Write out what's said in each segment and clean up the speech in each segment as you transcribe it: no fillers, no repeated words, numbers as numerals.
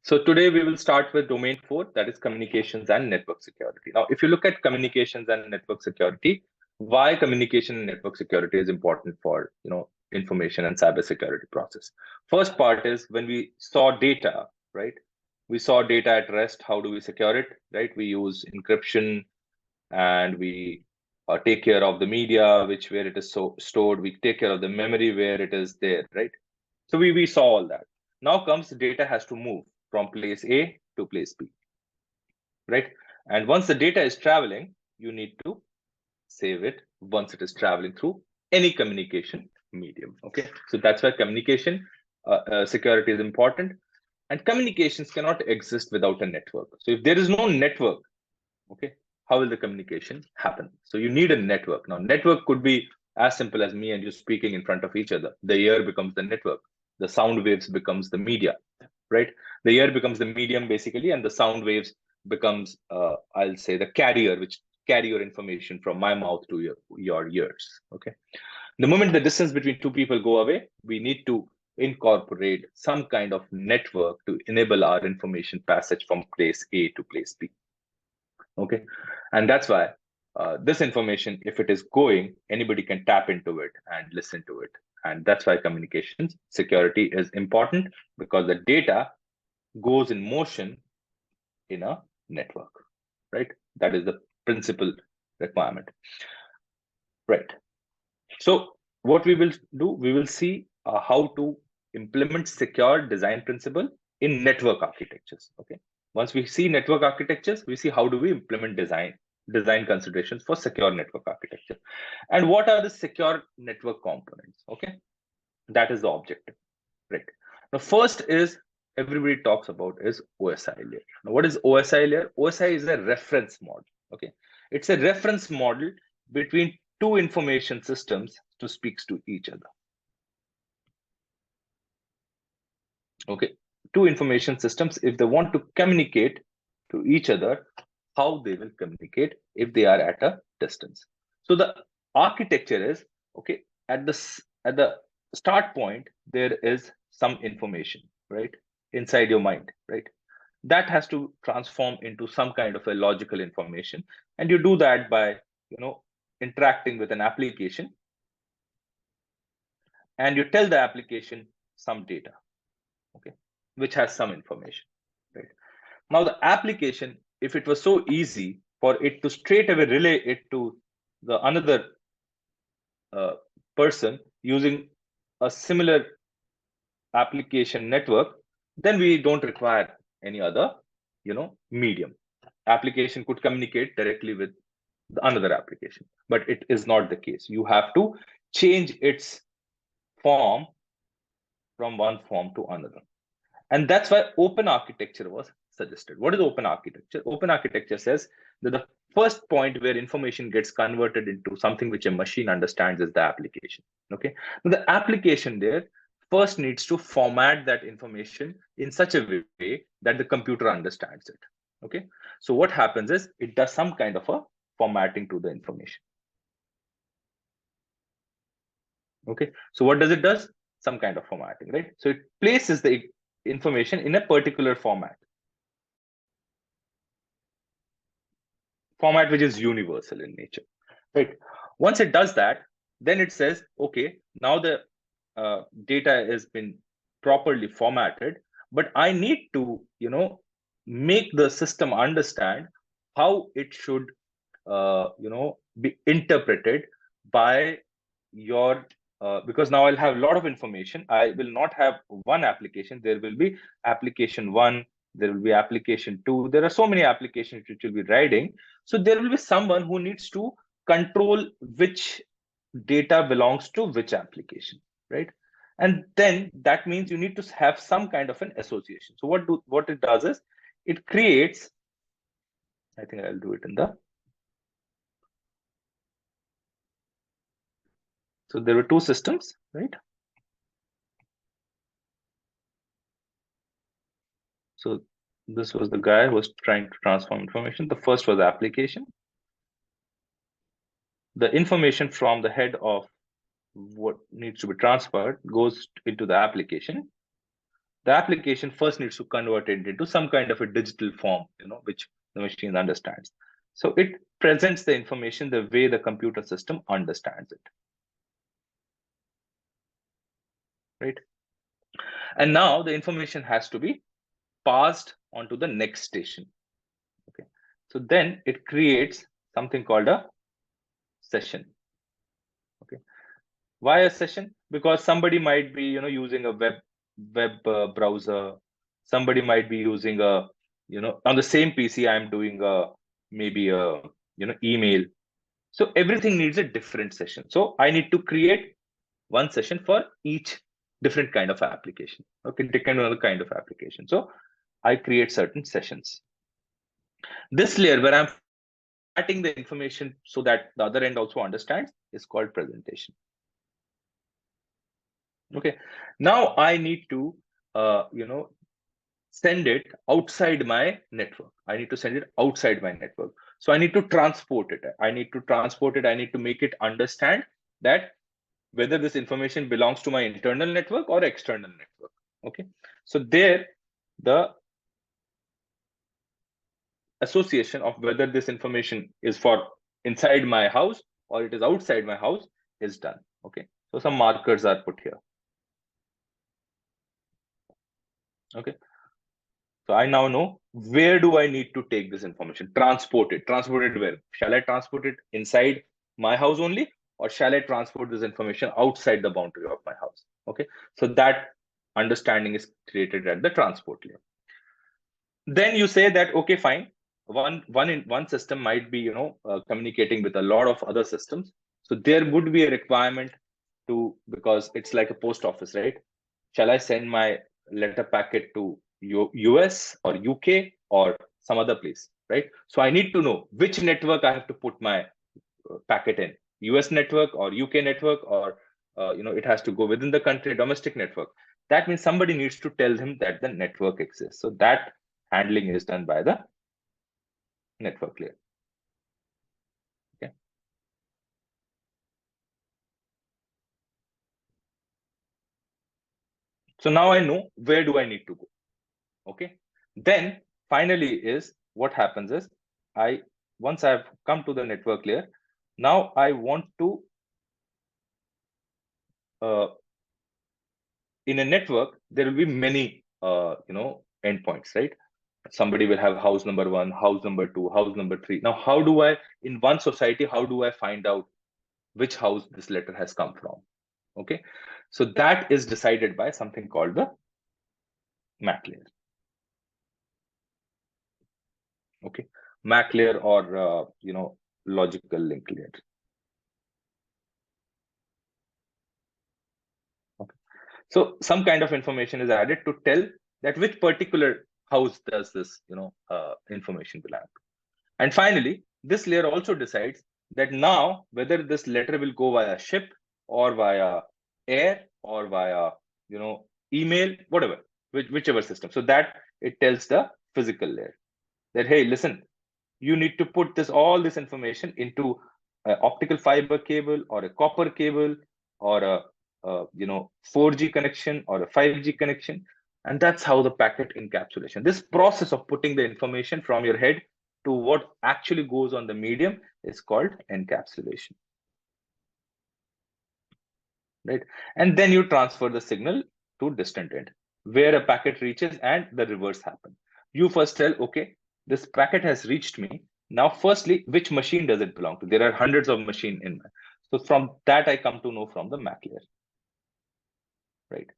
So today we will start with domain 4, that is communications and network security. Now, if you look at communications and network security, why communication and network security is important for information and cybersecurity process. First part is when we saw data, right? We saw data at rest. How do we secure it, right? We use encryption, and we take care of the media, where it is stored. We take care of the memory where it is there, right? So we saw all that. Now comes the data has to move from place A to place B, right? And once the data is traveling, you need to save it once it is traveling through any communication medium. Okay, so that's why communication security is important, and communications cannot exist without a network. So if there is no network, okay, how will the communication happen? So you need a network. Now, network could be as simple as me and you speaking in front of each other. The ear becomes the network. The sound waves becomes the media, right? The ear becomes the medium basically, and the sound waves becomes, I'll say, the carrier, which carry your information from my mouth to your ears. Okay. The moment the distance between two people go away, we need to incorporate some kind of network to enable our information passage from place A to place B. Okay, and that's why this information, if it is going, anybody can tap into it and listen to it. And that's why communications security is important, because the data goes in motion in a network, right? That is the principal requirement, right? So what we will do, we will see how to implement secure design principle in network architectures. Okay, once we see network architectures, we see how do we implement design considerations for secure network architecture, and what are the secure network components. Okay, that is the objective, right? Now, first is everybody talks about is OSI layer. Now, what is OSI layer? OSI is a reference model. Okay, it's a reference model between two information systems to speak to each other. Okay, two information systems, if they want to communicate to each other, how they will communicate if they are at a distance. So the architecture is, okay, at the start point, there is some information, right, inside your mind, right? That has to transform into some kind of a logical information, and you do that by interacting with an application, and you tell the application some data, okay, which has some information, right? Now the application, if it was so easy for it to straight away relay it to the another person using a similar application network, then we don't require any other medium. Application could communicate directly with another application, but it is not the case. You have to change its form from one form to another. And that's why open architecture was suggested. What is open architecture? Open architecture says that the first point where information gets converted into something which a machine understands is the application. Okay, now the application there first needs to format that information in such a way that the computer understands it. Okay, so what happens is it does some kind of a formatting to the information. Okay, so what does it does? Some kind of formatting, right? So it places the information in a particular format which is universal in nature, right? Once it does that, then it says, okay, now the data has been properly formatted, but I need to make the system understand how it should be interpreted by your because now I'll have a lot of information. I will not have one application. There will be application 1, there will be application 2. There are so many applications which will be riding. So there will be someone who needs to control which data belongs to which application, right? And then that means you need to have some kind of an association. So what it does is it creates, I think I'll do it in the, so there were two systems, right? So this was the guy who was trying to transform information. The first was the application. The information from the head of what needs to be transferred goes into the application. the application first needs to convert it into some kind of a digital form, which the machine understands. So it presents the information the way the computer system understands it. Right? And now the information has to be passed onto the next station. Okay. So then it creates something called a session. Okay. Why a session? Because somebody might be, using a web browser. Somebody might be using a, on the same PC, I'm doing maybe a, email. So everything needs a different session. So I need to create one session for each different kind of application. Okay, depending on the kind of application. So I create certain sessions. This layer where I'm formatting the information so that the other end also understands is called presentation. Okay, now I need to, send it outside my network. I need to send it outside my network. So I need to transport it. I need to make it understand that whether this information belongs to my internal network or external network. Okay, so there the association of whether this information is for inside my house or it is outside my house is done. Okay, so some markers are put here. Okay, so I now know where do I need to take this information, transport it where? Shall I transport it inside my house only, or shall I transport this information outside the boundary of my house? Okay, so that understanding is created at the transport layer. Then you say that, okay, fine, one system might be, communicating with a lot of other systems. So there would be a requirement to, because it's like a post office, right? Shall I send my letter packet to US or UK or some other place, right? So I need to know which network I have to put my packet in, US network or UK network, or it has to go within the country, domestic network. That means somebody needs to tell him that the network exists. So that handling is done by the network layer. Okay. So now I know where do I need to go. Okay. Then finally is what happens is once I've come to the network layer, now I want to in a network there will be many endpoints, right? Somebody will have house number 1, house number 2, house number 3. Now how do I, in one society, how do I find out which house this letter has come from? Okay, so that is decided by something called the MAC layer. Okay, MAC layer or logical link layer. Okay, so some kind of information is added to tell that which particular house does this information belong to. And finally, this layer also decides that now whether this letter will go via ship or via air or via email, whatever, whichever system. So that it tells the physical layer that, hey, listen, you need to put all this information into an optical fiber cable or a copper cable or a 4G connection or a 5G connection. And that's how the packet encapsulation, this process of putting the information from your head to what actually goes on the medium, is called encapsulation. Right? And then you transfer the signal to distant end where a packet reaches, and the reverse happens. You first tell, okay, this packet has reached me. Now, firstly, which machine does it belong to? There are hundreds of machines in my. So from that, I come to know from the MAC layer. Right.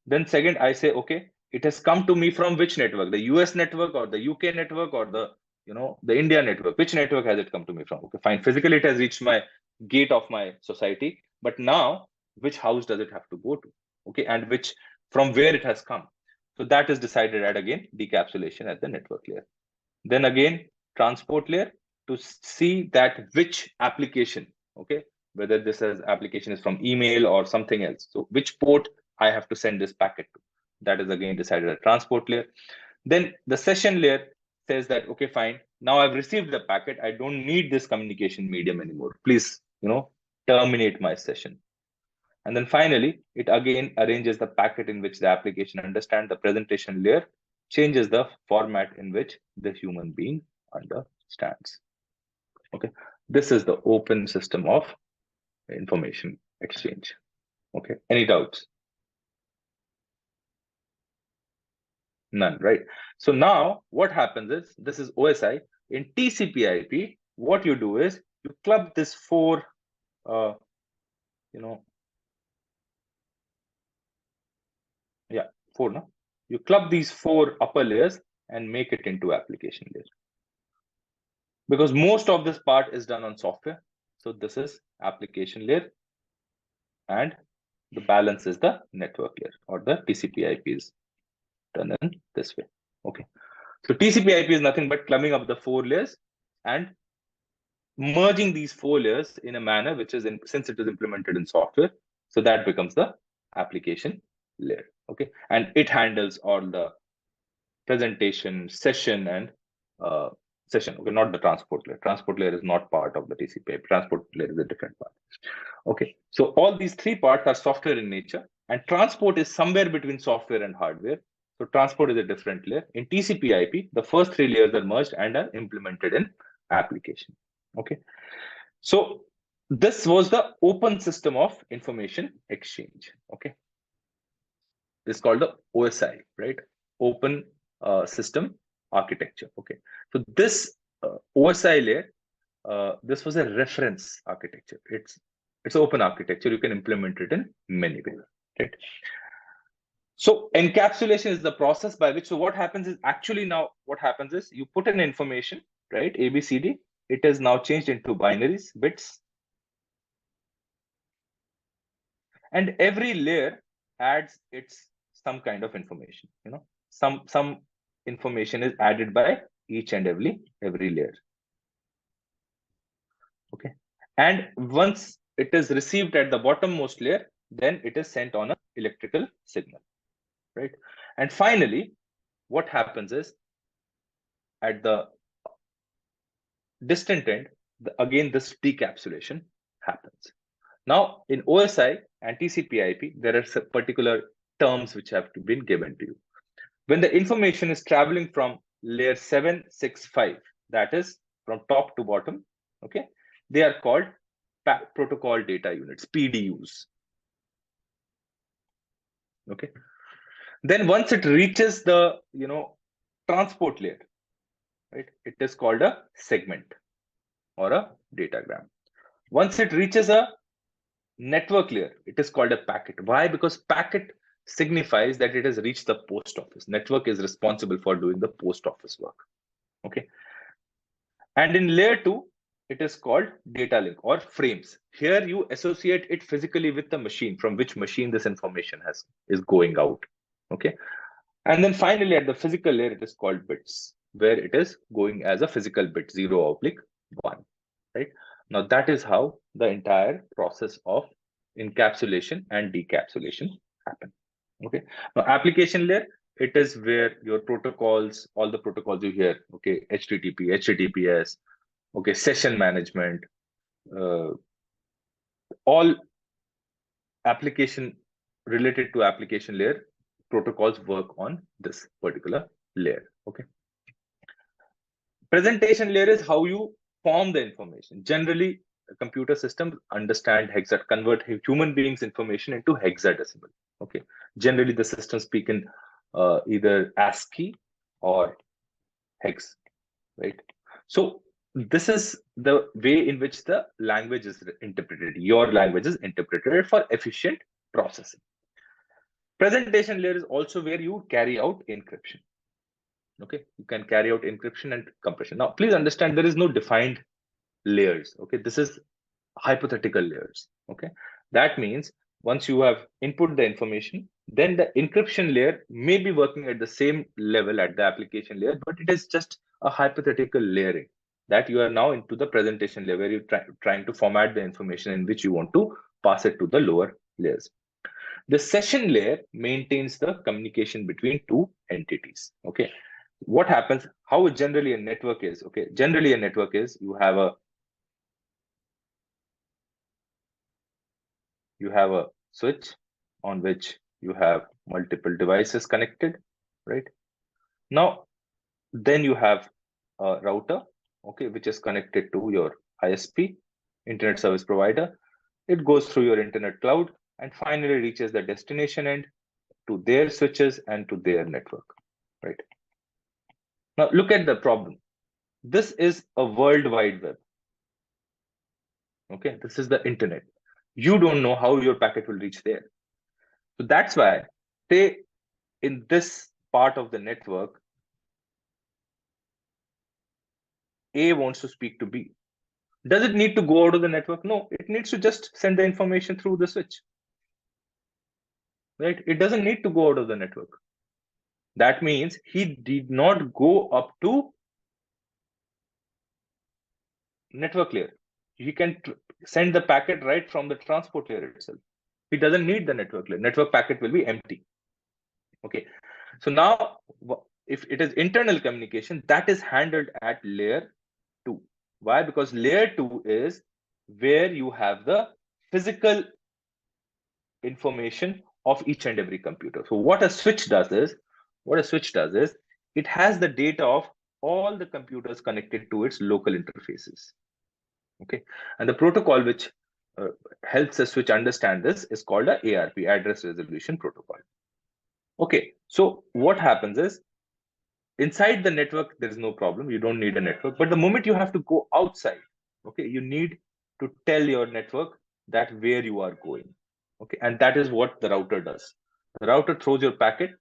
Then second, I say, okay, it has come to me from which network? The US network or the UK network or the the India network? Which network has it come to me from? Okay, fine. Physically, it has reached my gate of my society. But now, which house does it have to go to? Okay, and from where it has come? So that is decided at, again, decapsulation at the network layer. Then again, transport layer to see that which application, okay, whether this application is from email or something else. So which port I have to send this packet to. That is again decided at transport layer. Then the session layer says that, okay, fine, now I've received the packet. I don't need this communication medium anymore. Please, terminate my session. And then finally, it again arranges the packet in which the application understands the presentation layer, changes the format in which the human being understands. Okay, this is the open system of information exchange. Okay, any doubts? None, right? So now what happens is, this is OSI. In TCP/IP, what you do is you club this four, four, no? You club these four upper layers and make it into application layer. Because most of this part is done on software. So this is application layer, and the balance is the network layer, or the TCP/IP is done in this way. Okay. So TCP/IP is nothing but clubbing up the four layers and merging these four layers in a manner which is, since it is implemented in software, so that becomes the application layer. Okay, and it handles all the presentation, session, and session. Okay, not the transport layer. Transport layer is not part of the TCP/IP. Transport layer is a different part. Okay, so all these three parts are software in nature, and transport is somewhere between software and hardware. So transport is a different layer. In TCP/IP, the first three layers are merged and are implemented in application. Okay, so this was the open system of information exchange. Okay, this is called the OSI, right? Open system architecture. Okay, so this OSI layer, this was a reference architecture. It's open architecture. You can implement it in many ways, right? So encapsulation is the process by which, so what happens is, actually now what happens is, you put in information, right? ABCD, it is now changed into binaries, bits. And every layer adds its some kind of information, some information is added by each and every layer. Okay, and once it is received at the bottommost layer, then it is sent on an electrical signal, right? And finally, what happens is, at the distant end, again this decapsulation happens. Now in OSI and TCP/IP, there are some particular terms which have been given to you. When the information is traveling from layer 765, that is from top to bottom, okay, they are called protocol data units, PDUs. Okay, then once it reaches the transport layer, right, it is called a segment or a datagram. Once it reaches a network layer, it is called a packet. Why? Because packet signifies that it has reached the post office. Network is responsible for doing the post office work. Okay, and in layer 2, it is called data link or frames. Here you associate it physically with the machine, from which machine this information is going out. Okay, and then finally at the physical layer, it is called bits, where it is going as a physical bit, 0/1, right? Now that is how the entire process of encapsulation and decapsulation happen. Okay, now application layer, it is where your protocols, all the protocols you hear, okay, HTTP, HTTPS, okay, session management, all application related to application layer protocols work on this particular layer. Okay, presentation layer is how you form the information. Generally, computer systems understand convert human beings information into hexadecimal. Okay, generally the systems speak in either ASCII or hex, right? So this is the way in which the language is interpreted. Your language is interpreted for efficient processing. Presentation layer is also where you carry out encryption. Okay, you can carry out encryption and compression. Now please understand, there is no defined layers. Okay, this is hypothetical layers. Okay, that means once you have input the information, then the encryption layer may be working at the same level at the application layer, but it is just a hypothetical layering that you are now into the presentation layer, where you're trying to format the information in which you want to pass it to the lower layers. The session layer maintains the communication between two entities. Okay, what happens, how generally a network is? Okay, generally a network is, you have a switch on which you have multiple devices connected, right? Now, then you have a router, okay, which is connected to your ISP, Internet Service Provider. It goes through your internet cloud and finally reaches the destination end to their switches and to their network, right? Now, look at the problem. This is a World Wide Web. Okay, this is the internet. You don't know how your packet will reach there. So that's why, say, in this part of the network, A wants to speak to B. Does it need to go out of the network? No, it needs to just send the information through the switch. Right? It doesn't need to go out of the network. That means he did not go up to network layer. He can send the packet right from the transport layer itself. He doesn't need the network layer. Network packet will be empty. Okay. So now, if it is internal communication, that is handled at layer 2. Why? Because layer 2 is where you have the physical information of each and every computer. So what a switch does is, it has the data of all the computers connected to its local interfaces. Okay, and the protocol which helps a switch understand this is called a ARP, Address Resolution Protocol. Okay, so what happens is, inside the network there is no problem, you don't need a network, but the moment you have to go outside, okay, you need to tell your network that where you are going. Okay, and that is what the router does. The router throws your packet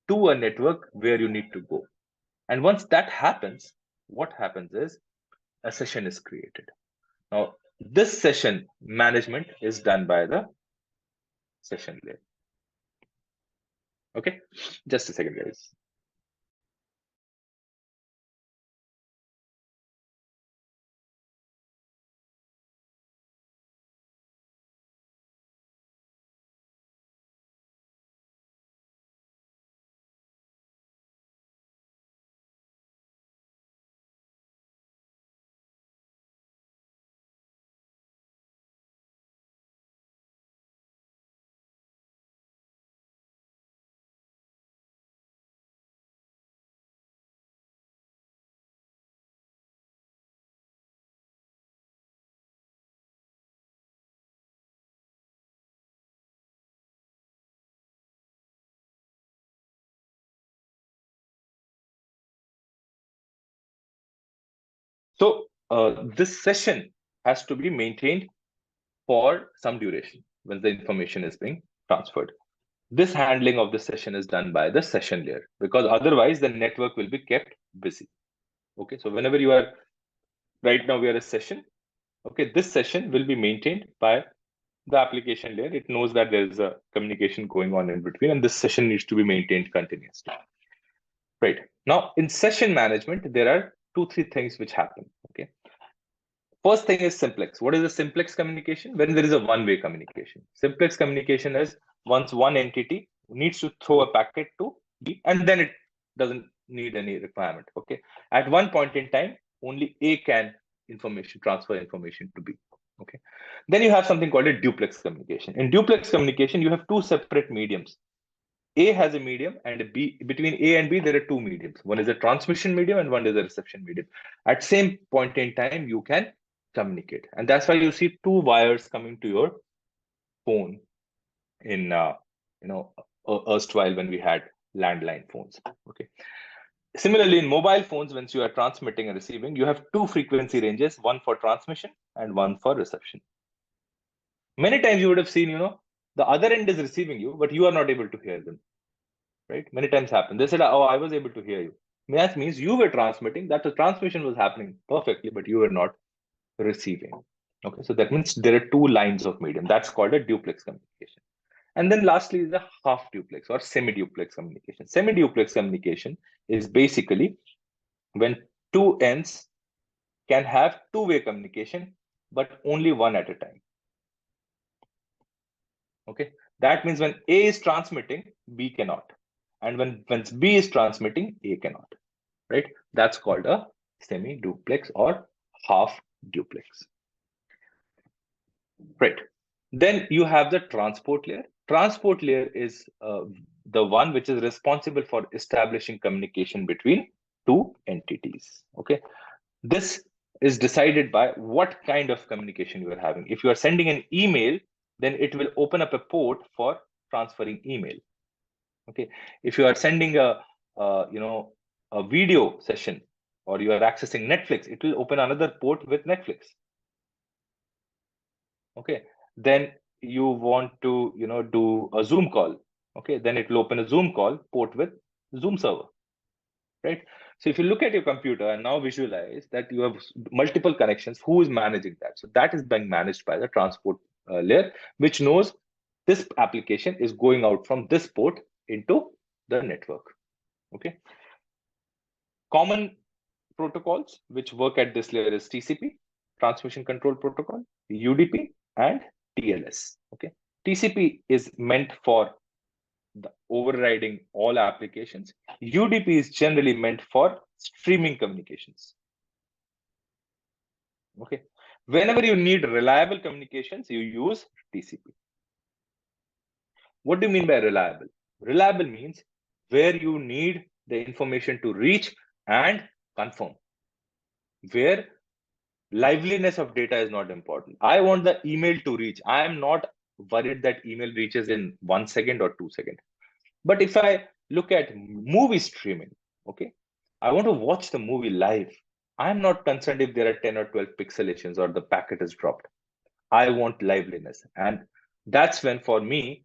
to a network where you need to go, and once that happens, what happens is a session is created. Now this session management is done by the session layer. Okay, just a second, guys. So this session has to be maintained for some duration when the information is being transferred. This handling of the session is done by the session layer, because otherwise the network will be kept busy. Okay, so whenever you are, right now we are a session, okay, this session will be maintained by the application layer. It knows that there is a communication going on in between, and this session needs to be maintained continuously. Right, now in session management there are 2-3 things which happen. Okay, first thing is simplex. What is a simplex communication? When there is a one-way communication. Simplex communication is once one entity needs to throw a packet to B, and then it doesn't need any requirement. Okay, at one point in time, only A can transfer information to B. Okay, then you have something called a duplex communication. In duplex communication, you have two separate mediums. A has a medium, and a B, between A and B, there are two mediums. One is a transmission medium and one is a reception medium. At same point in time, you can communicate. And that's why you see two wires coming to your phone in, erstwhile when we had landline phones. Okay. Similarly, in mobile phones, once you are transmitting and receiving, you have two frequency ranges, one for transmission and one for reception. Many times you would have seen, the other end is receiving you, but you are not able to hear them. Right? Many times happen. They said, "Oh, I was able to hear you." That means you were transmitting, that the transmission was happening perfectly, but you were not receiving. Okay, so that means there are two lines of medium. That's called a duplex communication. And then lastly is the half duplex or semi-duplex communication. Semi-duplex communication is basically when two ends can have two-way communication, but only one at a time. Okay, that means when A is transmitting, B cannot. And when B is transmitting, A cannot. Right? That's called a semi-duplex or half duplex. Right. Then you have the transport layer. Transport layer is the one which is responsible for establishing communication between two entities. Okay, this is decided by what kind of communication you are having. If you are sending an email, then it will open up a port for transferring email. Okay, if you are sending a video session, or you are accessing Netflix, it will open another port with Netflix. Okay, then you want to do a Zoom call. Okay, then it will open a Zoom call port with Zoom server, right? So if you look at your computer and now visualize that you have multiple connections, who is managing that? So that is being managed by the transport layer, which knows this application is going out from this port into the network. Okay, common protocols which work at this layer is TCP, Transmission Control Protocol, UDP, and TLS. Okay, TCP is meant for the overriding all applications. UDP is generally meant for streaming communications. Okay, whenever you need reliable communications, you use TCP. What do you mean by reliable? Reliable means where you need the information to reach and confirm, where liveliness of data is not important. I want the email to reach. I am not worried that email reaches in 1 second or 2 seconds. But if I look at movie streaming, okay, I want to watch the movie live. I'm not concerned if there are 10 or 12 pixelations or the packet is dropped. I want liveliness. And that's when, for me,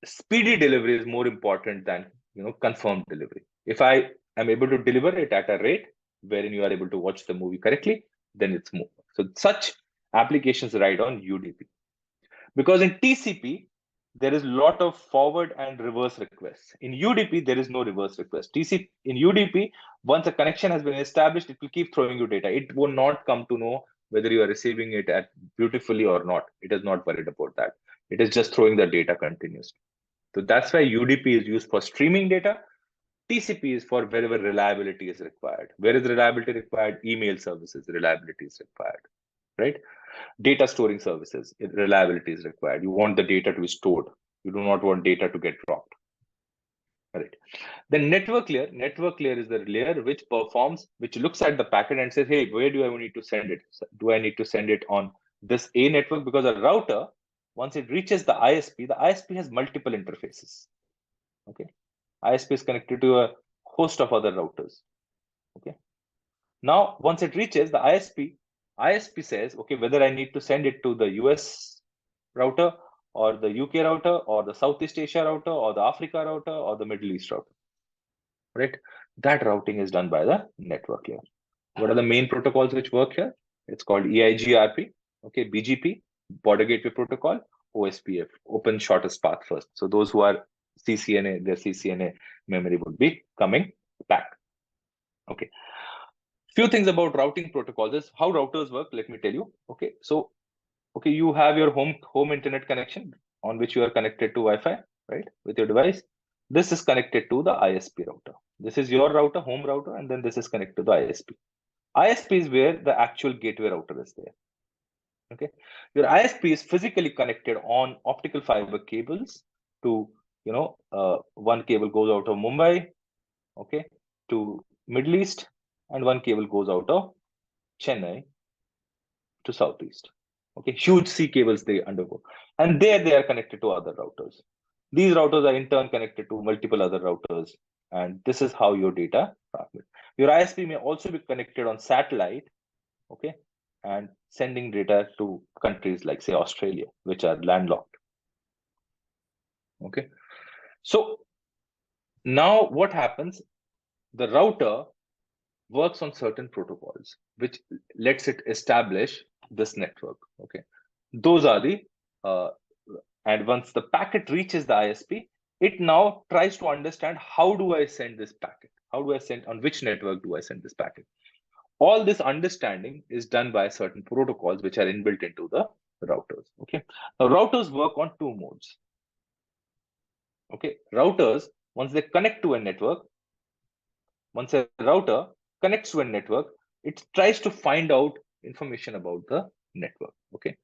speedy delivery is more important than confirmed delivery. If I am able to deliver it at a rate wherein you are able to watch the movie correctly, then it's more. So such applications ride on UDP. Because in TCP, there is a lot of forward and reverse requests. In UDP, there is no reverse request. TCP in UDP, once a connection has been established, it will keep throwing you data. It will not come to know whether you are receiving it beautifully or not. It is not worried about that. It is just throwing the data continuously. So that's why UDP is used for streaming data. TCP is for wherever reliability is required. Where is reliability required? Email services, reliability is required, right? Data storing services, reliability is required. You want the data to be stored. You do not want data to get dropped. Right. The network layer is the layer which looks at the packet and says, hey, where do I need to send it? Do I need to send it on this A network? Because a router, once it reaches the ISP has multiple interfaces. Okay. ISP is connected to a host of other routers. Okay. Now, once it reaches the ISP says, okay, whether I need to send it to the US router or the UK router or the Southeast Asia router or the Africa router or the Middle East router, right? That routing is done by the network layer. What are the main protocols which work here? It's called EIGRP, okay, BGP, Border Gateway Protocol, OSPF, Open Shortest Path First. So those who are CCNA, their CCNA memory would be coming back. Okay. Few things about routing protocols is how routers work. Let me tell you. Okay, so okay, you have your home internet connection on which you are connected to Wi-Fi, right, with your device. This is connected to the ISP router. This is your router, home router, and then this is connected to the ISP. ISP is where the actual gateway router is there. Okay, your ISP is physically connected on optical fiber cables to, one cable goes out of Mumbai, okay, to Middle East, and one cable goes out of Chennai to Southeast. Okay, huge sea cables they undergo, and there they are connected to other routers. These routers are in turn connected to multiple other routers, and this is how your data transmits. Your ISP may also be connected on satellite, okay, and sending data to countries like, say, Australia, which are landlocked. Okay, so now what happens? The router works on certain protocols, which lets it establish this network. Okay, those are the and once the packet reaches the ISP, it now tries to understand, how do I send this packet? How do I send, on which network do I send this packet? All this understanding is done by certain protocols which are inbuilt into the routers. Okay, now routers work on two modes. Okay, routers, once they connect to a network, once a router connects to a network, it tries to find out information about the network. Okay,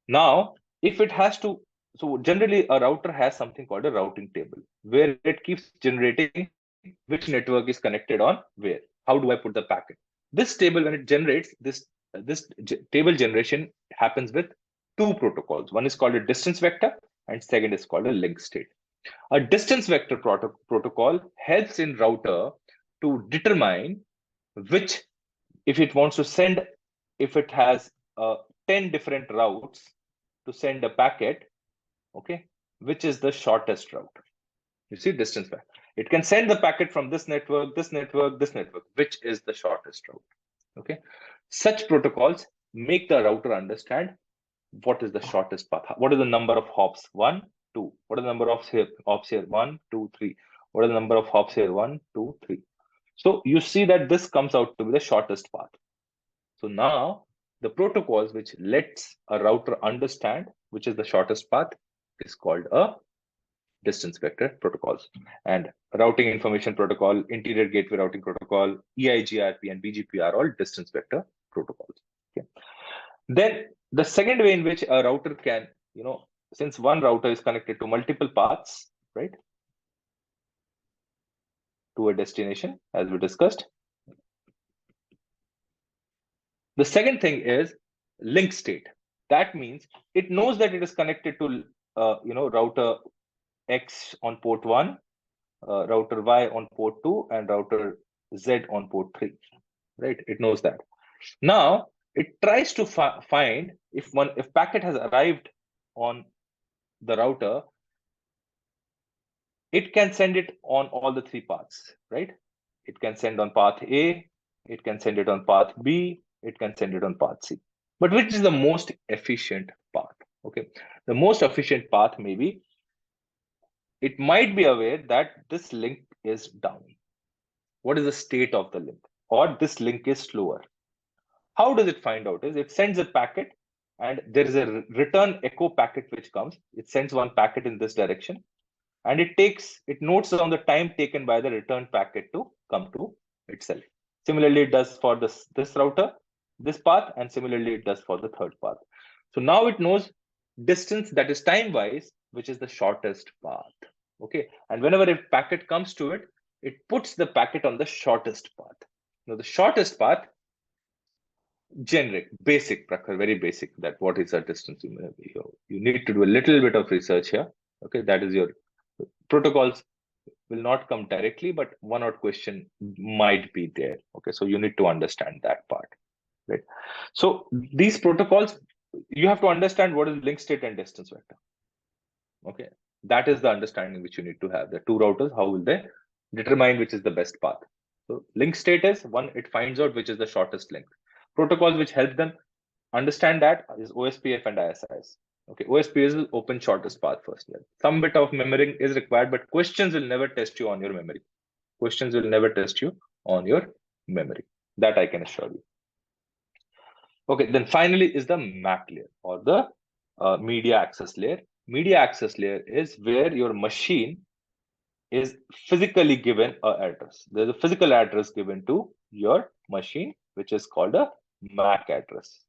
now if it has to, so generally a router has something called a routing table where it keeps generating which network is connected on where. How do I put the packet? This table, when it generates this table generation happens with two protocols. One is called a distance vector, and second is called a link state. A distance vector protocol helps in router to determine which, if it wants to send, if it has 10 different routes to send a packet, okay, which is the shortest route. You see, distance vector. It can send the packet from this network, this network, this network, which is the shortest route. Okay. Such protocols make the router understand what is the shortest path. What is the number of hops? 1, 2. What are the number of hops here? 1, 2, 3. What are the number of hops here? 1, 2, 3. So you see that this comes out to be the shortest path. So now the protocols which lets a router understand which is the shortest path is called a distance vector protocols. And routing information protocol, interior gateway routing protocol, EIGRP and BGP are all distance vector protocols. Okay. Then the second way in which a router can, since one router is connected to multiple paths, right, to a destination, as we discussed. The second thing is link state. That means it knows that it is connected to, router X on port 1, router Y on port 2, and router Z on port 3, right? It knows that. Now it tries to find if packet has arrived on the router, it can send it on all the three paths, right? It can send on path A, it can send it on path B, it can send it on path C. But which is the most efficient path? Okay, the most efficient path maybe, it might be aware that this link is down. What is the state of the link? Or this link is slower. How does it find out? Is it sends a packet and there is a return echo packet which comes. It sends one packet in this direction and it notes down the time taken by the return packet to come to itself. Similarly, it does for this router, this path, and similarly it does for the third path. So now it knows distance, that is time wise, which is the shortest path. Okay, and whenever a packet comes to it, it puts the packet on the shortest path. Now the shortest path, generic, basic, Prakhar, very basic, that what is the distance? You need to do a little bit of research here. Okay, that is your protocols will not come directly, but one odd question might be there. Okay, so you need to understand that part, right? So these protocols, you have to understand what is link state and distance vector. Okay, that is the understanding which you need to have. The two routers, how will they determine which is the best path? So link state is one, it finds out which is the shortest link. Protocols which help them understand that is OSPF and ISIs. Okay, OSPF is open shortest path first. Some bit of memory is required, but questions will never test you on your memory. Questions will never test you on your memory. That I can assure you. Okay, then finally is the MAC layer or the media access layer. Media access layer is where your machine is physically given an address. There's a physical address given to your machine, which is called a MAC address.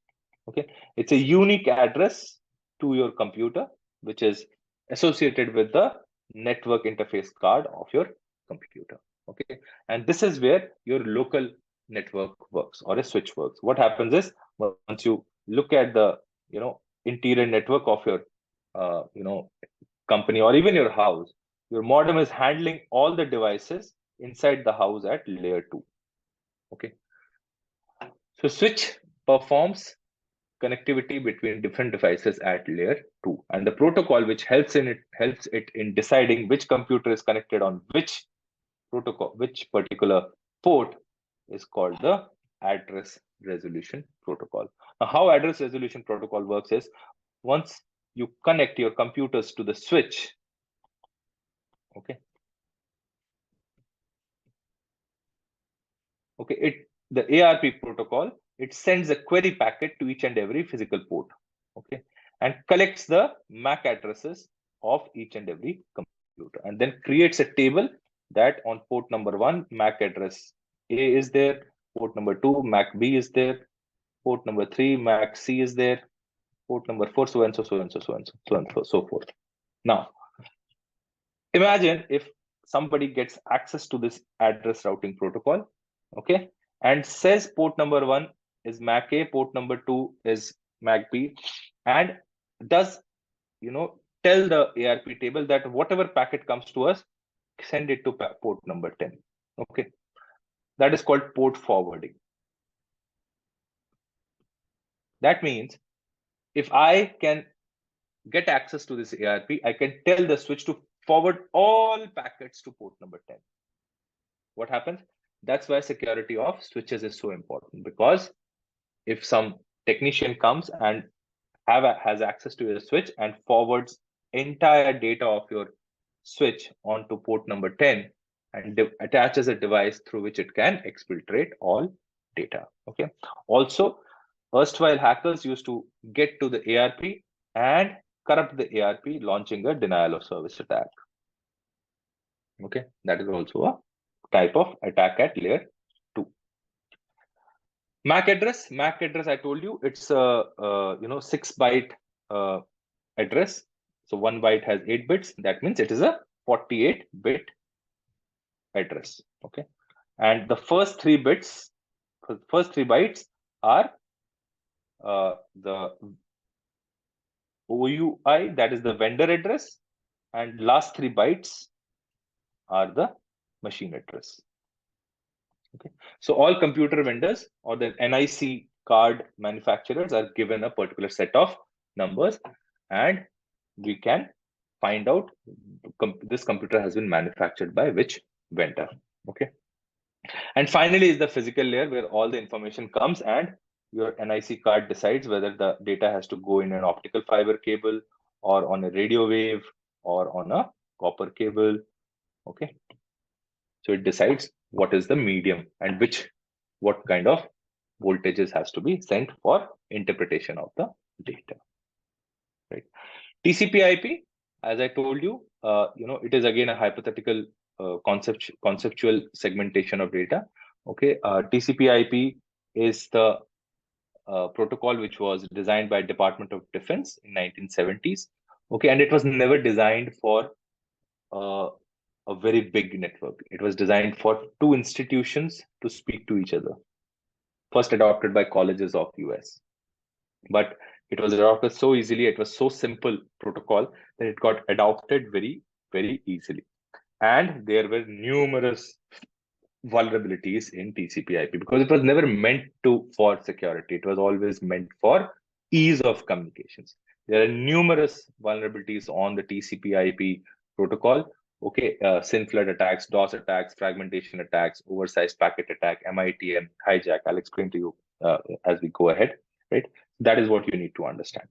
Okay, it's a unique address to your computer, which is associated with the network interface card of your computer. Okay, and this is where your local network works or a switch works. What happens is once you look at the interior network of your company or even your house, your modem is handling all the devices inside the house at layer 2. Okay, so switch performs connectivity between different devices at layer 2, and the protocol which helps it in deciding which computer is connected on which protocol, which particular port, is called the address resolution protocol. Now, how address resolution protocol works is once you connect your computers to the switch, okay, the ARP protocol, it sends a query packet to each and every physical port, okay, and collects the MAC addresses of each and every computer, and then creates a table that on port number 1, MAC address A is there, port number 2, MAC B is there, port number 3, MAC C is there, port number 4, so and so, so and so, so and so, so and so forth. Now, imagine if somebody gets access to this address routing protocol, okay, and says port number 1 is MAC A, port number 2 is MAC B, and does, tell the ARP table that whatever packet comes to us, send it to port number 10. Okay, that is called port forwarding. That means if I can get access to this ARP, I can tell the switch to forward all packets to port number 10. What happens? That's why security of switches is so important, because if some technician comes and has access to your switch and forwards entire data of your switch onto port number 10 and attaches a device through which it can exfiltrate all data. Okay. Also, erstwhile hackers used to get to the ARP and corrupt the ARP, launching a denial of service attack. Okay, that is also a type of attack at layer 2. MAC address, I told you, it's a 6-byte address. So 1 byte has 8 bits. That means it is a 48-bit address. Okay, and the first 3 bytes are the OUI, that is the vendor address, and last 3 bytes are the machine address. Okay, so all computer vendors or the NIC card manufacturers are given a particular set of numbers, and we can find out this computer has been manufactured by which vendor. Okay, and finally is the physical layer, where all the information comes and your NIC card decides whether the data has to go in an optical fiber cable or on a radio wave or on a copper cable. Okay, so it decides what is the medium and what kind of voltages has to be sent for interpretation of the data. Right. TCP/IP, as I told you, it is again a hypothetical conceptual segmentation of data. Okay, TCP/IP is the protocol which was designed by Department of Defense in 1970s. Okay, and it was never designed for a very big network. It was designed for 2 institutions to speak to each other. First adopted by colleges of US, but it was adopted so easily. It was so simple protocol that it got adopted very, very easily. And there were numerous vulnerabilities in TCP/IP because it was never meant for security. It was always meant for ease of communications. There are numerous vulnerabilities on the TCP/IP protocol. Okay, SYN flood attacks, DOS attacks, fragmentation attacks, oversized packet attack, MITM, hijack. I'll explain to you as we go ahead. Right, that is what you need to understand.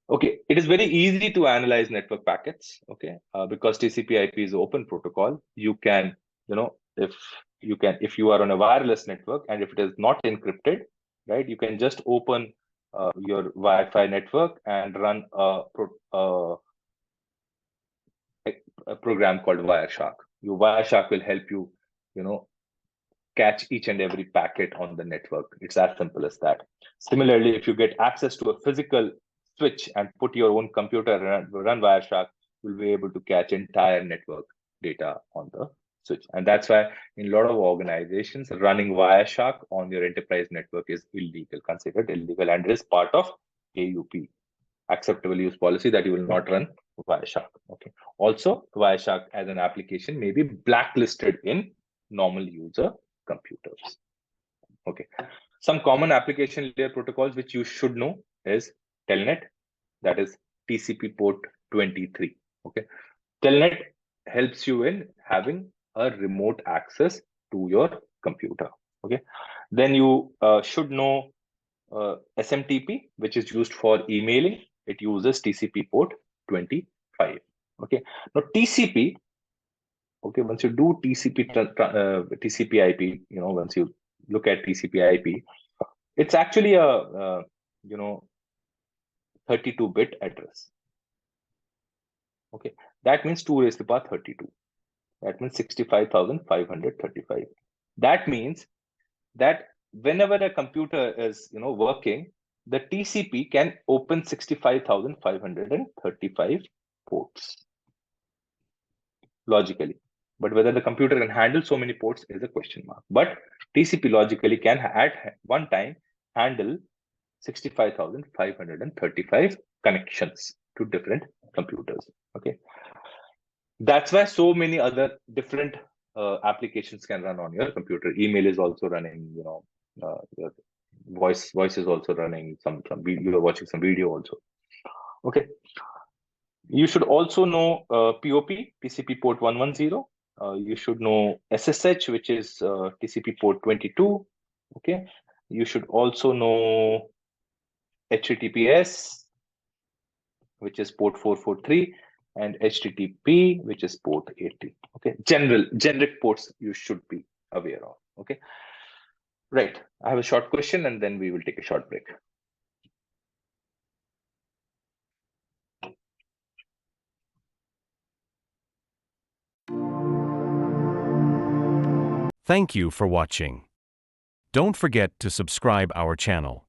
Okay, it is very easy to analyze network packets. Okay, because TCP/IP is open protocol. You can, if you are on a wireless network and if it is not encrypted, right, you can just open your Wi-Fi network and run a program called Wireshark. Your Wireshark will help you, catch each and every packet on the network. It's as simple as that. Similarly, if you get access to a physical switch and put your own computer and run Wireshark, you'll be able to catch entire network data on the switch. And that's why in a lot of organizations, running Wireshark on your enterprise network is illegal, considered illegal, and is part of AUP, acceptable use policy, that you will not run Wireshark. Okay. Also, Wireshark as an application may be blacklisted in normal user computers. Okay. Some common application layer protocols which you should know is Telnet, that is TCP port 23. Okay. Telnet helps you in having a remote access to your computer. Okay. Then you should know SMTP, which is used for emailing. It uses TCP port 25. Okay. Now TCP, okay, once you do TCP/IP, once you look at TCP/IP, it's actually a 32-bit address. Okay, that means 2 raised to the power 32. That means 65,535. That means that whenever a computer is working, the TCP can open 65,535 ports logically. But whether the computer can handle so many ports is a question mark. But TCP logically can at one time handle 65,535 connections to different computers. Okay, that's why so many other different applications can run on your computer. Email is also running, your voice is also running. Some you are watching some video also. Okay, you should also know POP, TCP port 110. You should know SSH, which is TCP port 22. Okay, you should also know HTTPS, which is port 443, and HTTP, which is port 80. Okay, generic ports you should be aware of. Okay, right. I have a short question, and then we will take a short break. Thank you for watching. Don't forget to subscribe our channel.